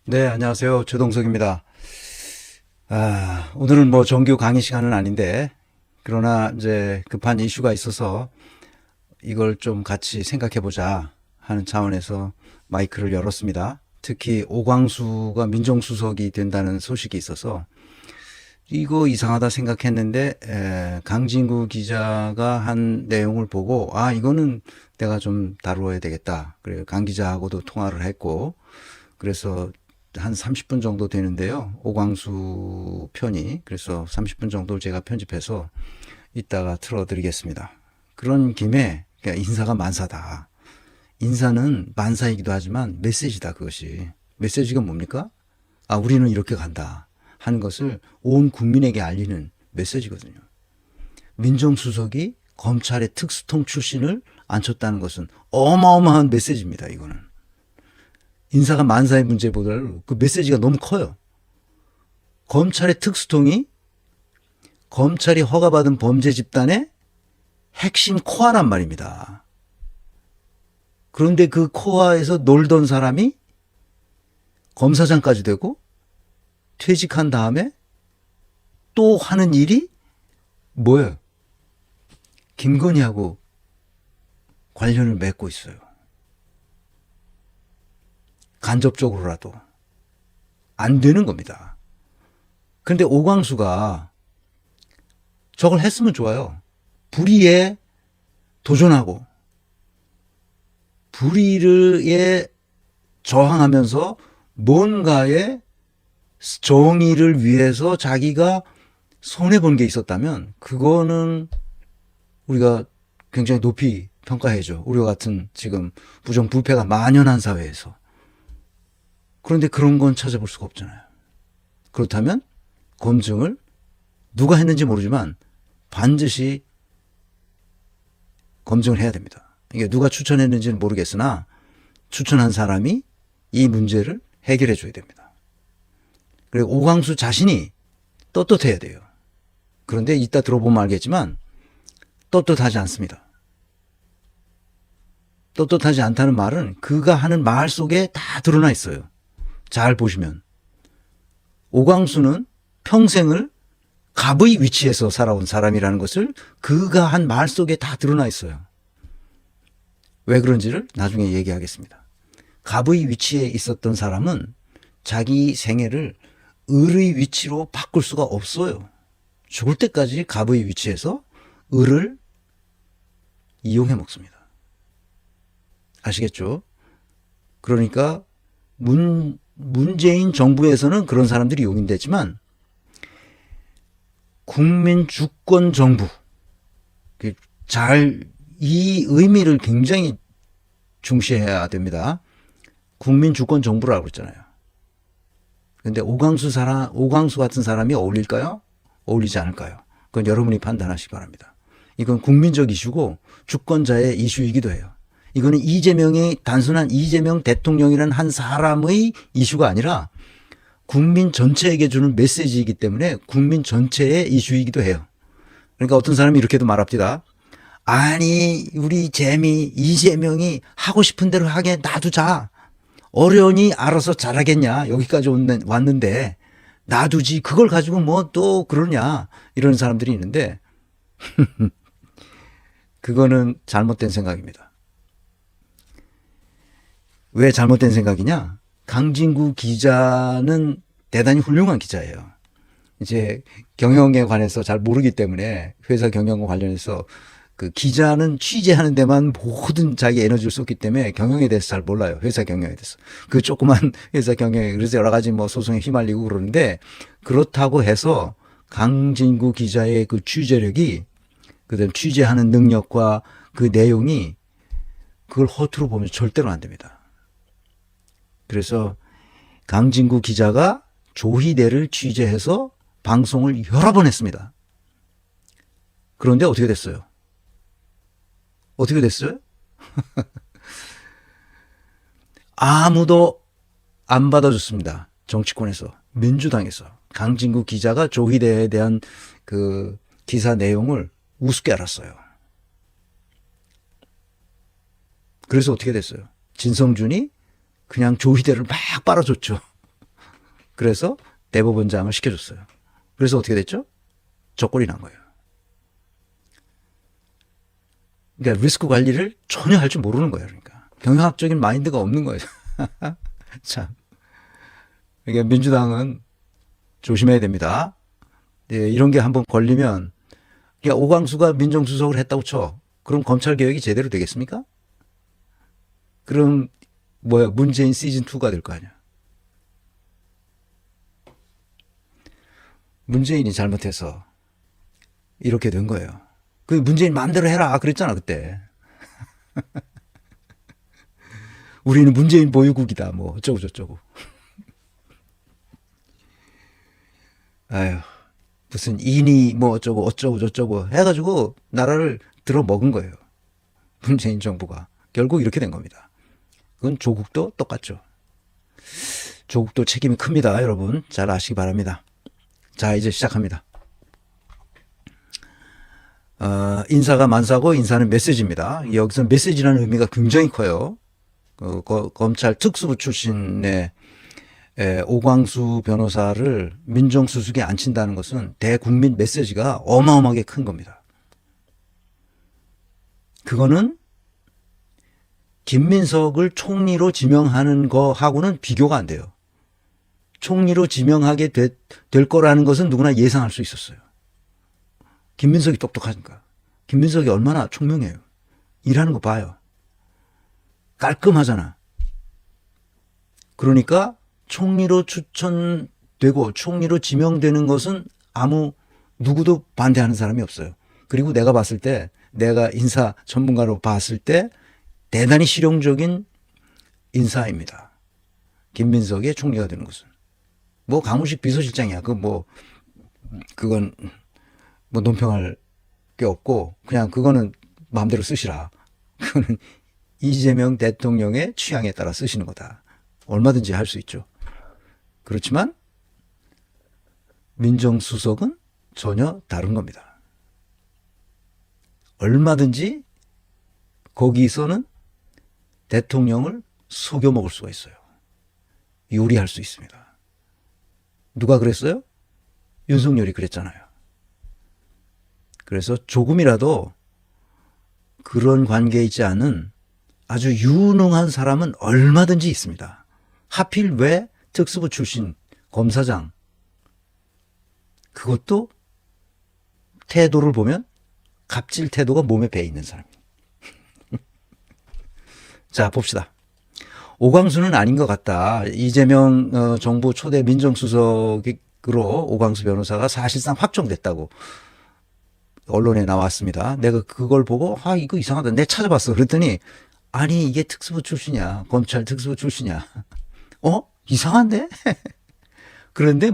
네, 안녕하세요. 조동석입니다. 오늘은 뭐 정규 강의 시간은 아닌데, 그러나 이제 급한 이슈가 있어서 이걸 좀 같이 생각해보자 하는 차원에서 마이크를 열었습니다. 특히 오광수가 민정수석이 된다는 소식이 있어서 이거 이상하다 생각했는데, 강진구 기자가 한 내용을 보고, 이거는 내가 좀 다루어야 되겠다. 그래서 강 기자하고도 통화를 했고, 그래서 한 30분 정도 되는데요. 오광수 편이. 그래서 30분 정도를 제가 편집해서 이따가 틀어드리겠습니다. 그런 김에 그러니까 인사가 만사다. 인사는 만사이기도 하지만 메시지다, 그것이. 메시지가 뭡니까? 우리는 이렇게 간다 하는 것을 온 국민에게 알리는 메시지거든요. 민정수석이 검찰의 특수통 출신을 앉혔다는 것은 어마어마한 메시지입니다, 이거는. 인사가 만사의 문제보다는 그 메시지가 너무 커요. 검찰의 특수통이 검찰이 허가받은 범죄 집단의 핵심 코어란 말입니다. 그런데 그 코어에서 놀던 사람이 검사장까지 되고 퇴직한 다음에 또 하는 일이 뭐예요? 김건희하고 관련을 맺고 있어요. 간접적으로라도. 안 되는 겁니다. 그런데 오광수가 저걸 했으면 좋아요. 불의에 도전하고 불의에 저항하면서 뭔가의 정의를 위해서 자기가 손해본 게 있었다면 그거는 우리가 굉장히 높이 평가해줘. 우리와 같은 지금 부정부패가 만연한 사회에서. 그런데 그런 건 찾아볼 수가 없잖아요. 그렇다면 검증을 누가 했는지 모르지만 반드시 검증을 해야 됩니다. 이게 누가 추천했는지는 모르겠으나 추천한 사람이 이 문제를 해결해 줘야 됩니다. 그리고 오광수 자신이 떳떳해야 돼요. 그런데 이따 들어보면 알겠지만 떳떳하지 않습니다. 떳떳하지 않다는 말은 그가 하는 말 속에 다 드러나 있어요. 잘 보시면 오광수는 평생을 갑의 위치에서 살아온 사람이라는 것을 그가 한 말 속에 다 드러나 있어요. 왜 그런지를 나중에 얘기하겠습니다. 갑의 위치에 있었던 사람은 자기 생애를 을의 위치로 바꿀 수가 없어요. 죽을 때까지 갑의 위치에서 을을 이용해 먹습니다. 아시겠죠? 그러니까 문재인 정부에서는 그런 사람들이 용인되지만 국민 주권 정부 이 의미를 굉장히 중시해야 됩니다. 국민 주권 정부라고 그랬잖아요. 그런데 오광수 같은 사람이 어울릴까요? 어울리지 않을까요? 그건 여러분이 판단하시기 바랍니다. 이건 국민적 이슈고 주권자의 이슈이기도 해요. 이거는 단순한 이재명 대통령이라는 한 사람의 이슈가 아니라 국민 전체에게 주는 메시지이기 때문에 국민 전체의 이슈이기도 해요. 그러니까 어떤 사람이 이렇게도 말합니다. 아니 우리 이재명이 하고 싶은 대로 하게 놔두자. 어련히 알아서 잘하겠냐. 여기까지 왔는데 놔두지. 그걸 가지고 뭐 또 그러냐. 이런 사람들이 있는데 그거는 잘못된 생각입니다. 왜 잘못된 생각이냐? 강진구 기자는 대단히 훌륭한 기자예요. 이제 경영에 관해서 잘 모르기 때문에 회사 경영과 관련해서 그 기자는 취재하는 데만 모든 자기 에너지를 쏟기 때문에 경영에 대해서 잘 몰라요. 회사 경영에 대해서. 그 조그만 회사 경영에 그래서 여러 가지 뭐 소송에 휘말리고 그러는데 그렇다고 해서 강진구 기자의 그 취재력이 그다음 취재하는 능력과 그 내용이 그걸 허투루 보면 절대로 안 됩니다. 그래서 강진구 기자가 조희대를 취재해서 방송을 여러 번 했습니다. 그런데 어떻게 됐어요? 어떻게 됐어요? 아무도 안 받아줬습니다. 정치권에서, 민주당에서. 강진구 기자가 조희대에 대한 그 기사 내용을 우습게 알았어요. 그래서 어떻게 됐어요? 진성준이 그냥 조희대를 막 빨아줬죠. 그래서 대법원장을 시켜줬어요. 그래서 어떻게 됐죠? 적골이 난 거예요. 그러니까 리스크 관리를 전혀 할 줄 모르는 거예요. 그러니까 경영학적인 마인드가 없는 거예요. 참. 그러니까 민주당은 조심해야 됩니다. 예, 이런 게 한번 걸리면, 그러니까 오광수가 민정수석을 했다고 쳐. 그럼 검찰 개혁이 제대로 되겠습니까? 그럼 문재인 시즌 2가 될 거 아니야. 문재인이 잘못해서 이렇게 된 거예요. 그 문재인 마음대로 해라 그랬잖아 그때. 우리는 문재인 보유국이다 뭐 어쩌고 저쩌고. 아유, 무슨 인이 뭐 어쩌고 저쩌고 해가지고 나라를 들어 먹은 거예요. 문재인 정부가. 결국 이렇게 된 겁니다. 그건 조국도 똑같죠. 조국도 책임이 큽니다. 여러분 잘 아시기 바랍니다. 자, 이제 시작합니다. 인사가 만사고 인사는 메시지입니다. 여기서 메시지라는 의미가 굉장히 커요. 검찰 특수부 출신의 오광수 변호사를 민정수석에 앉힌다는 것은 대국민 메시지가 어마어마하게 큰 겁니다. 그거는 김민석을 총리로 지명하는 거하고는 비교가 안 돼요. 총리로 지명하게 될 거라는 것은 누구나 예상할 수 있었어요. 김민석이 똑똑하니까. 김민석이 얼마나 총명해요. 일하는 거 봐요. 깔끔하잖아. 그러니까 총리로 추천되고 총리로 지명되는 것은 누구도 반대하는 사람이 없어요. 그리고 내가 봤을 때, 내가 인사 전문가로 봤을 때 대단히 실용적인 인사입니다. 김민석이 총리가 되는 것은. 뭐 강훈식 비서실장이야. 그건 뭐 논평할 게 없고 그냥 그거는 마음대로 쓰시라. 그거는 이재명 대통령의 취향에 따라 쓰시는 거다. 얼마든지 할 수 있죠. 그렇지만 민정수석은 전혀 다른 겁니다. 얼마든지 거기서는 대통령을 속여 먹을 수가 있어요. 요리할 수 있습니다. 누가 그랬어요? 윤석열이 그랬잖아요. 그래서 조금이라도 그런 관계에 있지 않은 아주 유능한 사람은 얼마든지 있습니다. 하필 왜 특수부 출신 검사장, 그것도 태도를 보면 갑질 태도가 몸에 배 있는 사람이에요. 자, 봅시다. 오광수는 아닌 것 같다. 이재명 정부 초대 민정수석으로 오광수 변호사가 사실상 확정됐다고 언론에 나왔습니다. 내가 그걸 보고 이거 이상하다. 내가 찾아봤어. 그랬더니 아니 이게 특수부 출신이야. 검찰 특수부 출신이야. 이상한데? 그런데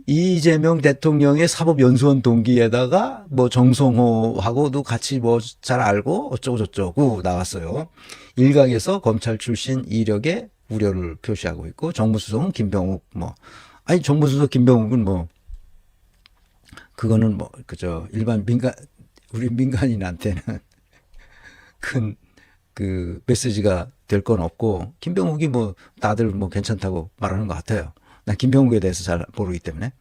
이재명 대통령의 사법연수원 동기에다가 정성호하고도 같이 잘 알고 어쩌고 저쩌고 나왔어요. 일각에서 검찰 출신 이력에 우려를 표시하고 있고 정무수석은 김병욱 정무수석 김병욱은 그거는 그저 일반 우리 민간인한테는 큰 그 메시지가 될 건 없고 김병욱이 다들 괜찮다고 말하는 것 같아요. 난 김병욱에 대해서 잘 모르기 때문에.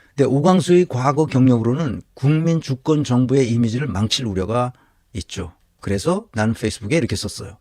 근데 오광수의 과거 경력으로는 국민 주권 정부의 이미지를 망칠 우려가 있죠. 그래서 나는 페이스북에 이렇게 썼어요.